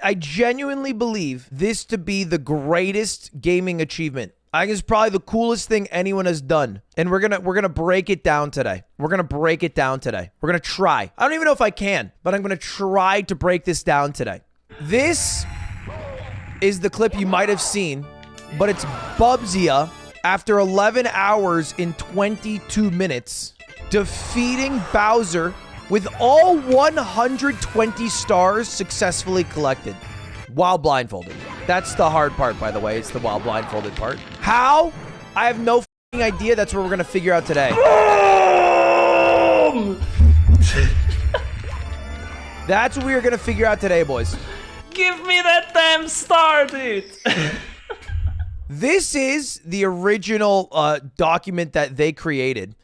I genuinely believe this to be the greatest gaming achievement. I think it's probably the coolest thing anyone has done. And we're gonna break it down today. We're gonna break it down today. We're gonna try. I don't even know if I can, but I'm gonna try to break this down today. This is the clip you might have seen, but it's Bubzia after 11 hours in 22 minutes defeating Bowser with all 120 stars successfully collected while blindfolded. That's the hard part, by the way. It's the while blindfolded part. How? I have no f***ing idea. That's what we're going to figure out today. That's what we're going to figure out today, boys. Give me that damn star, dude. This is the original document that they created.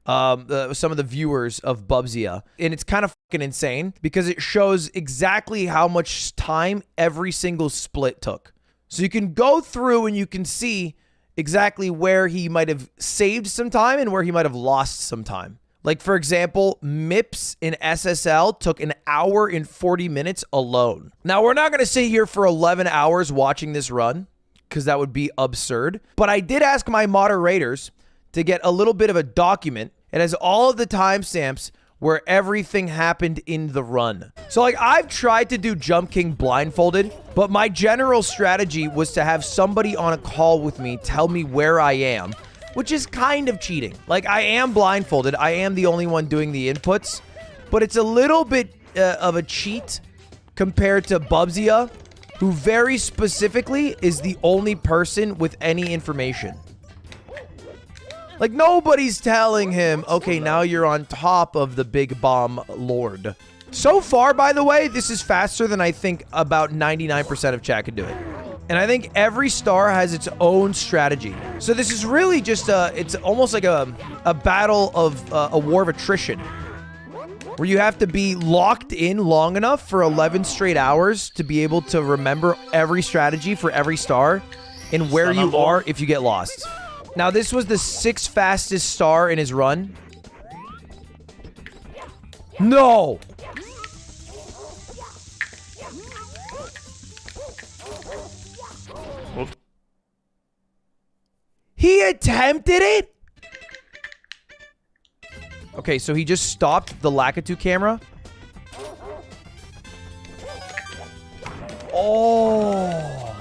Some of the viewers of Bubzia, and it's kind of fucking insane because it shows exactly how much time every single split took. So you can go through and you can see exactly where he might have saved some time and where he might have lost some time. Like, for example, MIPS in SSL took an hour and 40 minutes alone. Now, we're not going to sit here for 11 hours watching this run because that would be absurd. But I did ask my moderators to get a little bit of a document. It has all of the timestamps where everything happened in the run. So, like, I've tried to do Jump King blindfolded, but my general strategy was to have somebody on a call with me tell me where I am, which is kind of cheating. Like, I am blindfolded. I am the only one doing the inputs, but it's a little bit of a cheat compared to Bubzia, who very specifically is the only person with any information. Like, nobody's telling him, okay, now you're on top of the big bomb lord. So far, by the way, this is faster than I think about 99% of chat could do it. And I think every star has its own strategy. So this is really just it's almost like a battle of a war of attrition, where you have to be locked in long enough for 11 straight hours to be able to remember every strategy for every star and where you are if you get lost. Now, this was the 6th fastest star in his run. No! Oops. He attempted it? Okay, so he just stopped the Lakitu camera. Oh.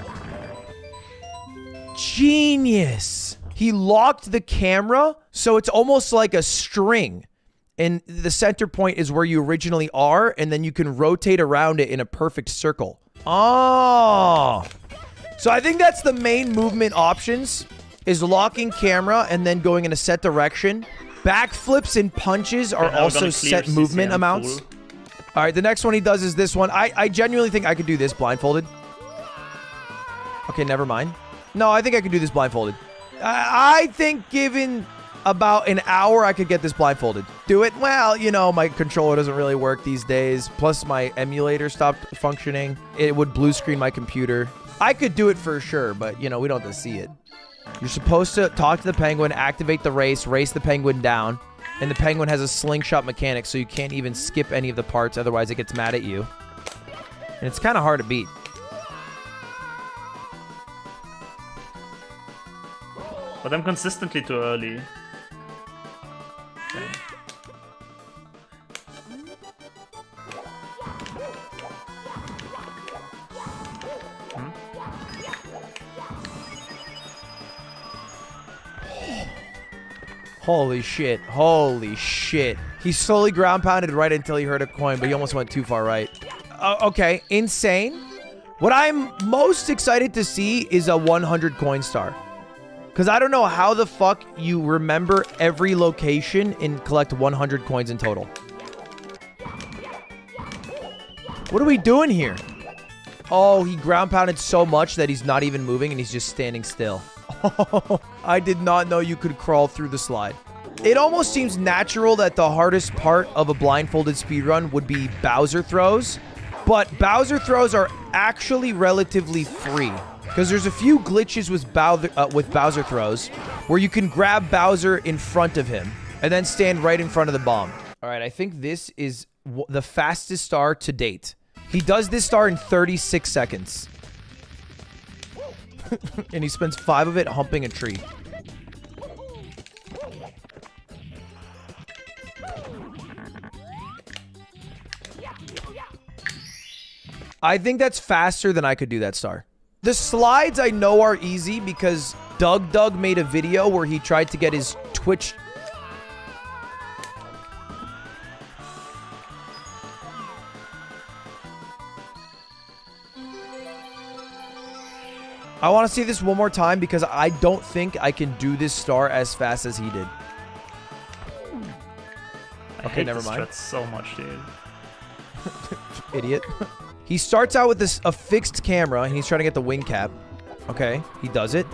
Genius. He locked the camera, so it's almost like a string. And the center point is where you originally are, and then you can rotate around it in a perfect circle. Oh. So I think that's the main movement options, is locking camera and then going in a set direction. Backflips and punches are also set movement amounts. All right, the next one he does is this one. I genuinely think I could do this blindfolded. Okay, never mind. No, I think I could do this blindfolded. I think given about an hour, I could get this blindfolded. Do it? Well, you know, my controller doesn't really work these days. Plus, my emulator stopped functioning. It would blue screen my computer. I could do it for sure, but, you know, we don't have to see it. You're supposed to talk to the penguin, activate the race the penguin down, and the penguin has a slingshot mechanic, so you can't even skip any of the parts, otherwise it gets mad at you. And it's kind of hard to beat. But I'm consistently too early. Okay. Holy shit. Holy shit. He slowly ground pounded right until he heard a coin, but he almost went too far right. Okay, insane. What I'm most excited to see is a 100 coin star. Because I don't know how the fuck you remember every location and collect 100 coins in total. What are we doing here? Oh, he ground pounded so much that he's not even moving and he's just standing still. Oh, I did not know you could crawl through the slide. It almost seems natural that the hardest part of a blindfolded speedrun would be Bowser throws. But Bowser throws are actually relatively free. Because there's a few glitches with Bowser throws where you can grab Bowser in front of him and then stand right in front of the bomb. All right, I think this is the fastest star to date. He does this star in 36 seconds. And he spends 5 of it humping a tree. I think that's faster than I could do that star. The slides I know are easy because Doug made a video where he tried to get his Twitch... I want to see this one more time because I don't think I can do this star as fast as he did. Okay, never mind. Strut so much, dude. Idiot. He starts out with this a fixed camera and he's trying to get the wing cap. Okay, he does it.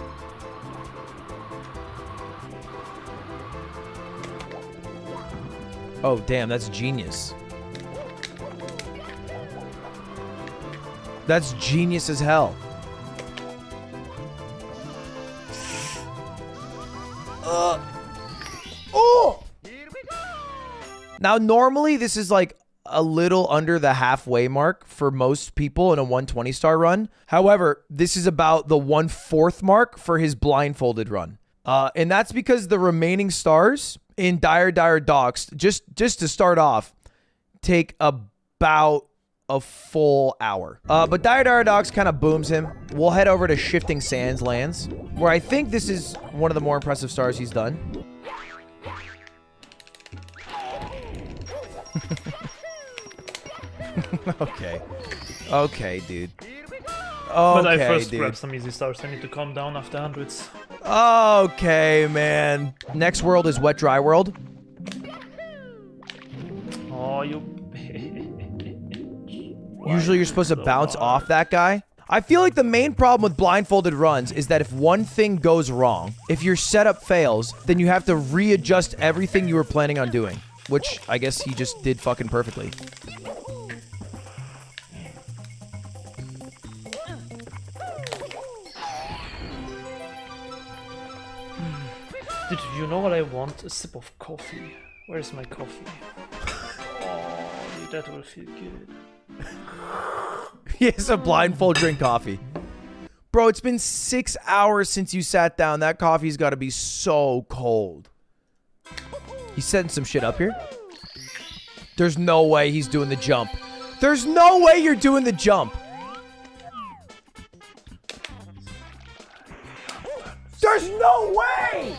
Oh, damn, that's genius. That's genius as hell. Oh! Now, normally, this is like a little under the halfway mark for most people in a 120 star run. However, this is about the 1/4 mark for his blindfolded run. And that's because the remaining stars in Dire Docks, just to start off, take about a full hour. But Dire Docks kind of booms him. We'll head over to Shifting Sands Lands, where I think this is one of the more impressive stars he's done. Okay. Okay, dude. Okay, but I first dude. grabbed some easy stars. I need to calm down after hundreds. Okay, man. Next world is Wet Dry World. Oh, you... Usually you're supposed to bounce off that guy. I feel like the main problem with blindfolded runs is that if one thing goes wrong, if your setup fails, then you have to readjust everything you were planning on doing. Which I guess he just did fucking perfectly. Dude, you know what I want? A sip of coffee. Where's my coffee? Oh, dude, that will feel good. He has a blindfold drink coffee. Bro, it's been 6 hours since you sat down. That coffee's got to be so cold. He's setting some shit up here. There's no way he's doing the jump. There's no way you're doing the jump. There's no way!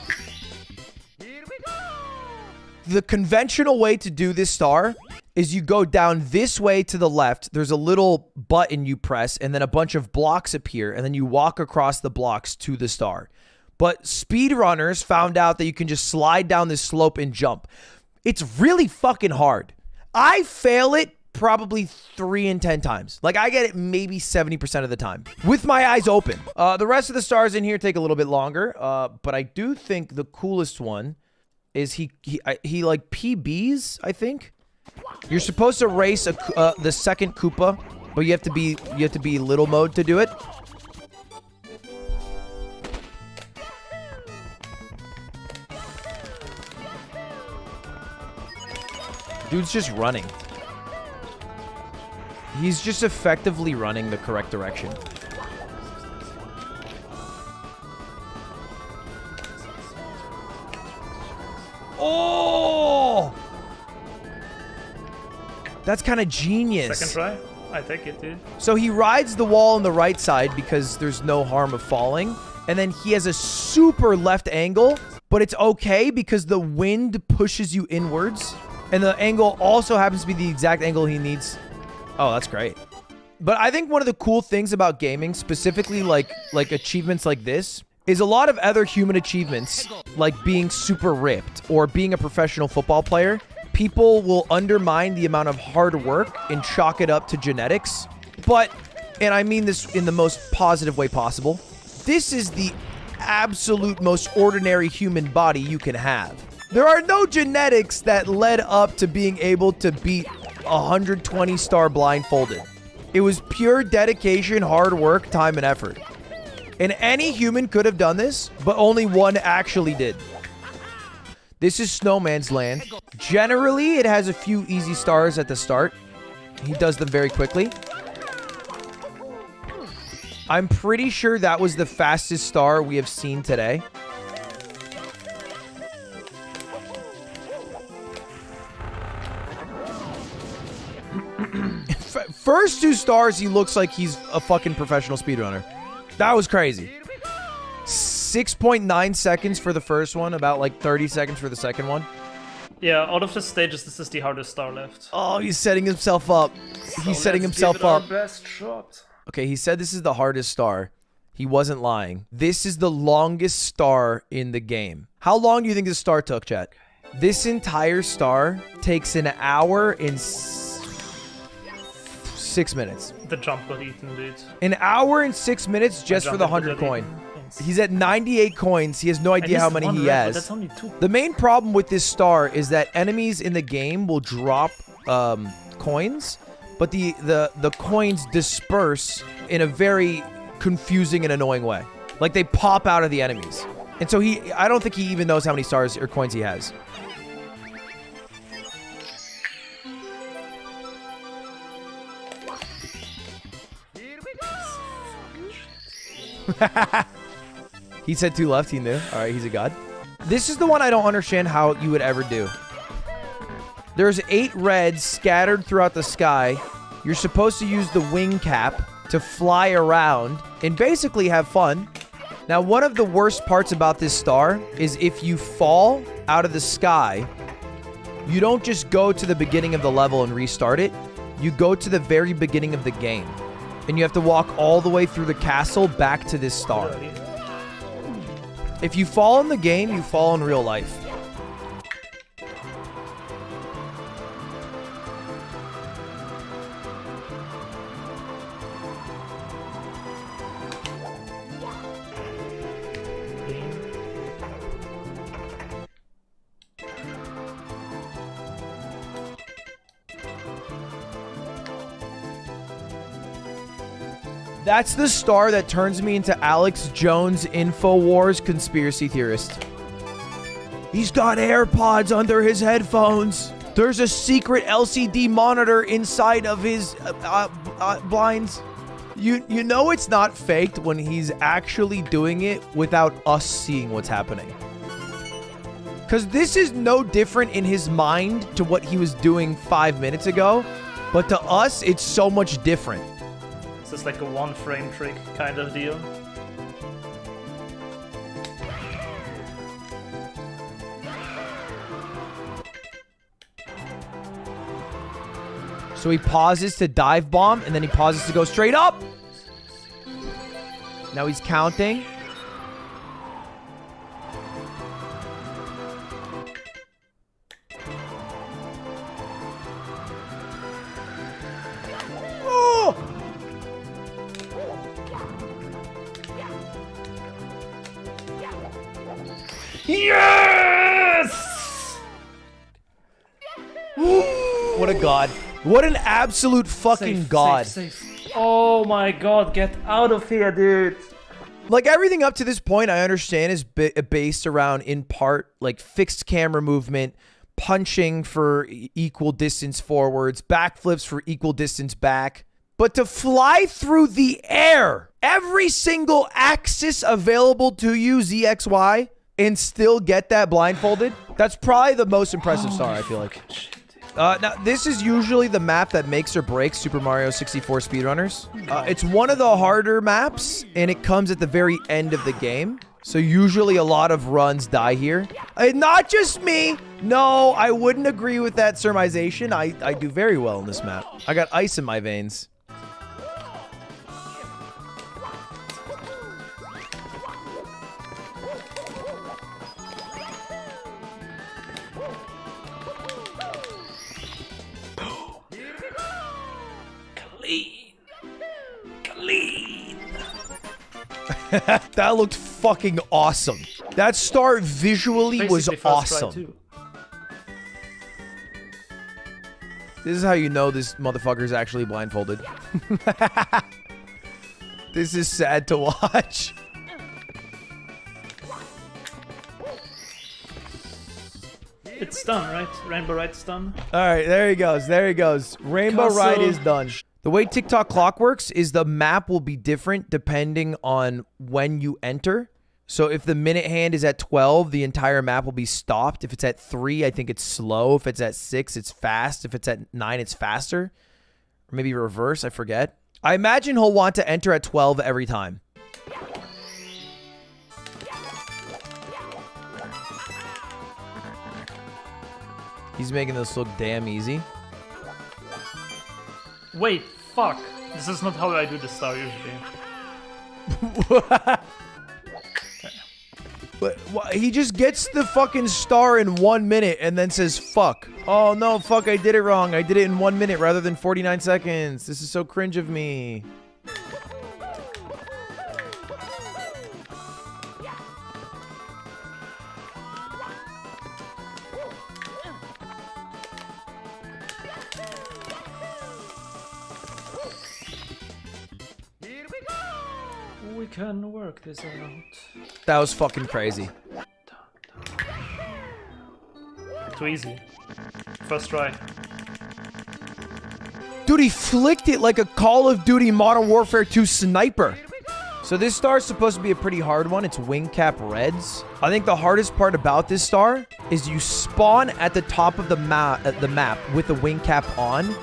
The conventional way to do this star is you go down this way to the left. There's a little button you press, and then a bunch of blocks appear, and then you walk across the blocks to the star. But speedrunners found out that you can just slide down this slope and jump. It's really fucking hard. I fail it probably 3 in 10 times. Like, I get it maybe 70% of the time with my eyes open. The rest of the stars in here take a little bit longer, but I do think the coolest one is he like PBs, I think. You're supposed to race the second Koopa, but you have to be little mode to do it. Dude's just running. He's just effectively running the correct direction. Oh! That's kind of genius. Second try? I take it, dude. So he rides the wall on the right side because there's no harm of falling. And then he has a super left angle, but it's okay because the wind pushes you inwards. And the angle also happens to be the exact angle he needs. Oh, that's great. But I think one of the cool things about gaming, specifically like achievements like this, is a lot of other human achievements, like being super ripped or being a professional football player. People will undermine the amount of hard work and chalk it up to genetics. But, and I mean this in the most positive way possible, this is the absolute most ordinary human body you can have. There are no genetics that led up to being able to beat 120 star blindfolded. It was pure dedication, hard work, time, and effort. And any human could have done this, but only one actually did. This is Snowman's Land. Generally, it has a few easy stars at the start. He does them very quickly. I'm pretty sure that was the fastest star we have seen today. First 2 stars, he looks like he's a fucking professional speedrunner. That was crazy. 6.9 seconds for the first one, about like 30 seconds for the second one. Yeah, out of the stages, this is the hardest star left. Oh, he's setting himself up. He's setting himself up. Our best shot. Okay, he said this is the hardest star. He wasn't lying. This is the longest star in the game. How long do you think this star took, chat? This entire star takes an hour and 6 minutes. The jump got eaten, dude. An hour and 6 minutes just for the 100 coin. He's at 98 coins. He has no idea how many he has. That's only 2. The main problem with this star is that enemies in the game will drop coins, but the coins disperse in a very confusing and annoying way. Like they pop out of the enemies. And so I don't think he even knows how many stars or coins he has. He said 2 left, he knew. All right, he's a god. This is the one I don't understand how you would ever do. There's 8 reds scattered throughout the sky. You're supposed to use the wing cap to fly around and basically have fun. Now, one of the worst parts about this star is if you fall out of the sky, you don't just go to the beginning of the level and restart it. You go to the very beginning of the game. And you have to walk all the way through the castle back to this star. If you fall in the game, you fall in real life. That's the star that turns me into Alex Jones InfoWars conspiracy theorist. He's got AirPods under his headphones. There's a secret LCD monitor inside of his blinds. You know it's not faked when he's actually doing it without us seeing what's happening. Because this is no different in his mind to what he was doing 5 minutes ago. But to us, it's so much different. Is this like a 1-frame trick kind of deal? So he pauses to dive bomb, and then he pauses to go straight up. Now he's counting. Yes! What a god. What an absolute fucking god. Safe. Oh my god, get out of here, dude. Like, everything up to this point, I understand, is based around, in part, like, fixed camera movement, punching for equal distance forwards, backflips for equal distance back. But to fly through the air, every single axis available to you, ZXY, and still get that blindfolded, that's probably the most impressive star, I feel like. Now, this is usually the map that makes or breaks Super Mario 64 speedrunners. It's one of the harder maps, and it comes at the very end of the game. So usually a lot of runs die here. Not just me. No, I wouldn't agree with that surmisation. I do very well in this map. I got ice in my veins. Clean. That looked fucking awesome. That star visually was awesome. This is how you know this motherfucker is actually blindfolded. This is sad to watch. It's done, right? Rainbow Ride's done. All right, there he goes. There he goes. Rainbow Ride is done. The way TikTok clock works is the map will be different depending on when you enter. So if the minute hand is at 12, the entire map will be stopped. If it's at 3, I think it's slow. If it's at 6, it's fast. If it's at 9, it's faster. Or maybe reverse, I forget. I imagine he'll want to enter at 12 every time. He's making this look damn easy. Wait, fuck. This is not how I do the star usually. But he just gets the fucking star in 1 minute and then says, fuck. Oh no, fuck, I did it wrong. I did it in 1 minute rather than 49 seconds. This is so cringe of me. We can work this out. That was fucking crazy. Too easy. First try. Dude, he flicked it like a Call of Duty Modern Warfare 2 sniper. So this star is supposed to be a pretty hard one. It's wing cap reds. I think the hardest part about this star is you spawn at the top of the map with the wing cap on,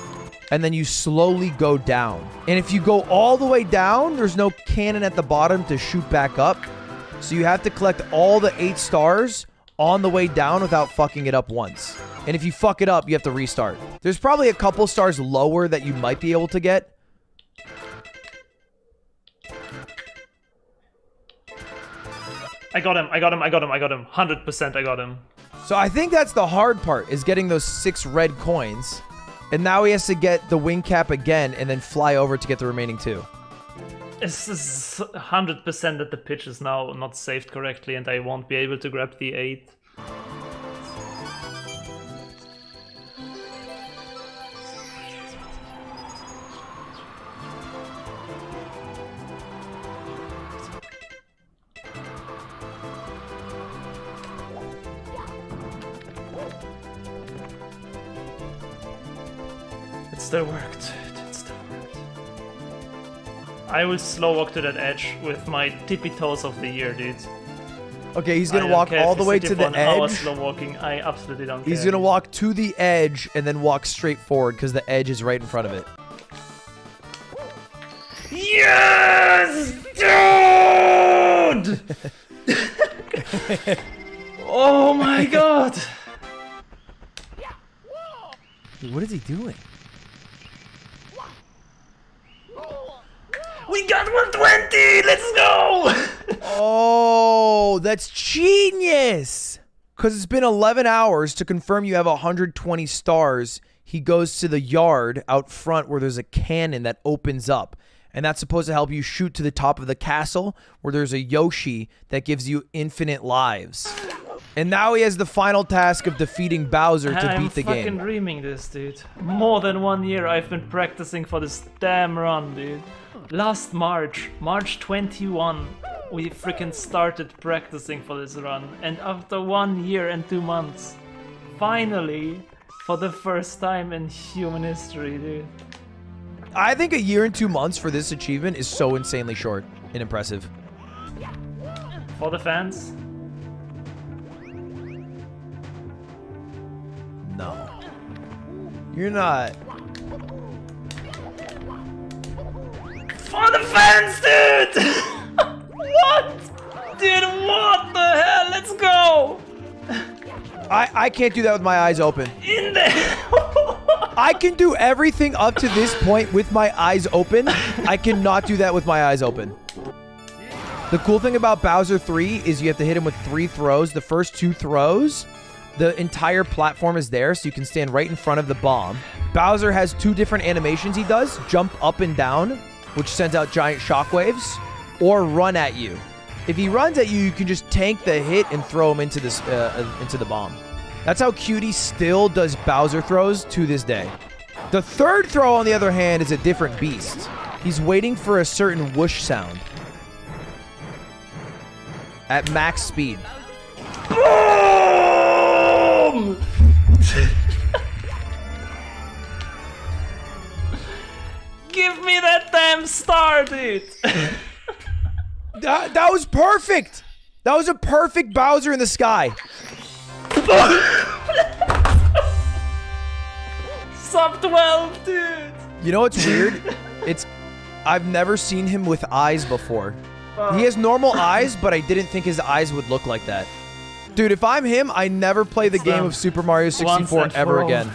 and then you slowly go down. And if you go all the way down, there's no cannon at the bottom to shoot back up. So you have to collect all the 8 stars on the way down without fucking it up once. And if you fuck it up, you have to restart. There's probably a couple stars lower that you might be able to get. I got him, I got him, I got him, I got him. 100% I got him. So I think that's the hard part, is getting those 6 red coins. And now he has to get the wing cap again and then fly over to get the remaining 2. It's 100% that the pitch is now not saved correctly and I won't be able to grab the 8. It still worked. It still worked. I will slow walk to that edge with my tippy toes of the year, dude. Okay, he's gonna walk all the way to the edge. Slow walking. I absolutely don't care. He's gonna walk to the edge and then walk straight forward because the edge is right in front of it. Yes, dude! Oh my god! Dude, what is he doing? We got 120! Let's go! Oh, that's genius! Because it's been 11 hours to confirm you have 120 stars. He goes to the yard out front where there's a cannon that opens up. And that's supposed to help you shoot to the top of the castle where there's a Yoshi that gives you infinite lives. And now he has the final task of defeating Bowser to beat the game. I'm fucking dreaming this, dude. More than 1 year I've been practicing for this damn run, dude. Last March 21, we freaking started practicing for this run. And after 1 year and 2 months, finally, for the first time in human history, dude. I think a year and 2 months for this achievement is so insanely short and impressive. For the fans? No. You're not. For the fans, dude! What? Dude, what the hell? Let's go! I can't do that with my eyes open. In there! I can do everything up to this point with my eyes open. I cannot do that with my eyes open. The cool thing about Bowser 3 is you have to hit him with 3 throws. The first 2 throws, the entire platform is there, so you can stand right in front of the bomb. Bowser has 2 different animations he does. Jump up and down, which sends out giant shockwaves, or run at you. If he runs at you, you can just tank the hit and throw him into this into the bomb. That's how Cutie still does Bowser throws to this day. The third throw, on the other hand, is a different beast. He's waiting for a certain whoosh sound at max speed. Boom! Give me that damn star, dude. That was perfect. That was a perfect Bowser in the sky. Sub 12, dude. You know what's weird? I've never seen him with eyes before. He has normal eyes, but I didn't think his eyes would look like that. Dude, if I'm him, I never play the game of Super Mario 64 ever again.